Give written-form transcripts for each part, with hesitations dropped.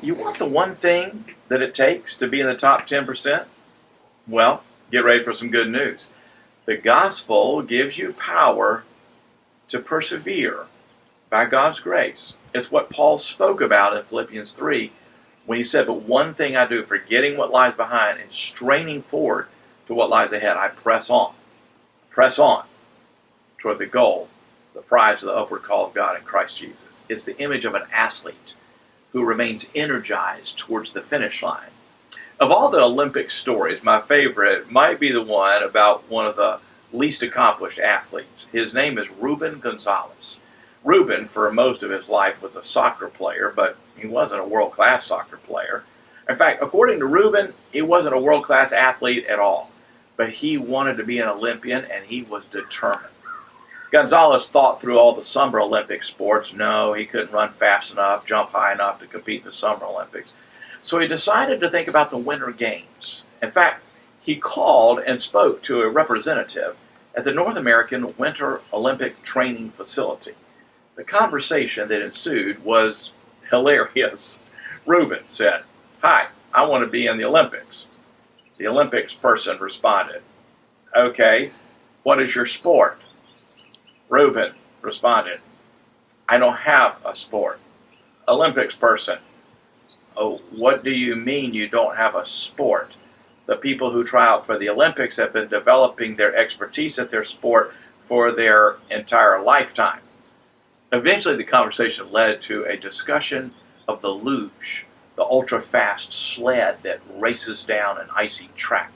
You want the one thing that it takes to be in the top 10%? Well, get ready for some good news. The gospel gives you power to persevere by God's grace. It's what Paul spoke about in Philippians 3 when he said, "But one thing I do, forgetting what lies behind and straining forward to what lies ahead, I press on toward the goal, the prize of the upward call of God in Christ Jesus." It's the image of an athlete who remains energized towards the finish line. Of all the Olympic stories, my favorite might be the one about one of the least accomplished athletes. His name is Ruben Gonzalez. Ruben, for most of his life, was a soccer player, but he wasn't a world-class soccer player. In fact, according to Ruben, he wasn't a world-class athlete at all. But he wanted to be an Olympian, and he was determined. Gonzalez thought through all the Summer Olympic sports. No, he couldn't run fast enough, jump high enough to compete in the Summer Olympics. So he decided to think about the Winter Games. In fact, he called and spoke to a representative at the North American Winter Olympic Training Facility. The conversation that ensued was hilarious. Ruben said, "Hi, I want to be in the Olympics." The Olympics person responded, "Okay, what is your sport?" Ruben responded, "I don't have a sport." Olympics person, "Oh, what do you mean you don't have a sport? The people who try out for the Olympics have been developing their expertise at their sport for their entire lifetime." Eventually, the conversation led to a discussion of the luge, the ultra-fast sled that races down an icy track.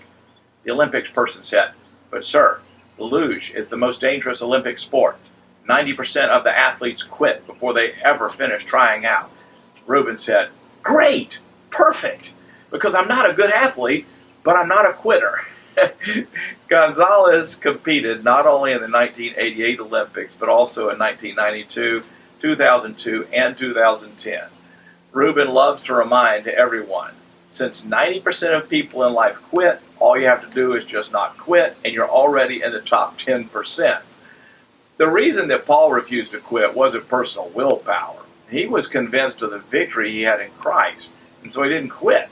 The Olympics person said, "But sir, the luge is the most dangerous Olympic sport. 90% of the athletes quit before they ever finish trying out." Ruben said, "Great, perfect, because I'm not a good athlete, but I'm not a quitter." Gonzalez competed not only in the 1988 Olympics, but also in 1992, 2002, and 2010. Ruben loves to remind everyone, since 90% of people in life quit, all you have to do is just not quit, and you're already in the top 10%. The reason that Paul refused to quit wasn't personal willpower. He was convinced of the victory he had in Christ, and so he didn't quit.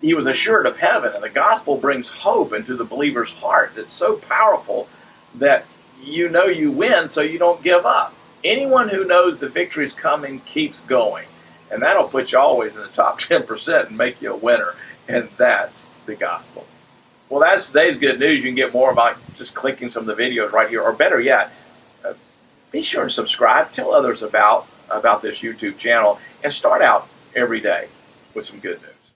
He was assured of heaven, and the gospel brings hope into the believer's heart. It's so powerful that you know you win, so you don't give up. Anyone who knows the victory is coming keeps going, and that'll put you always in the top 10% and make you a winner, and that's the gospel. Well, that's today's good news. You can get more about just clicking some of the videos right here, or better yet, be sure and subscribe. Tell others about this YouTube channel, and start out every day with some good news.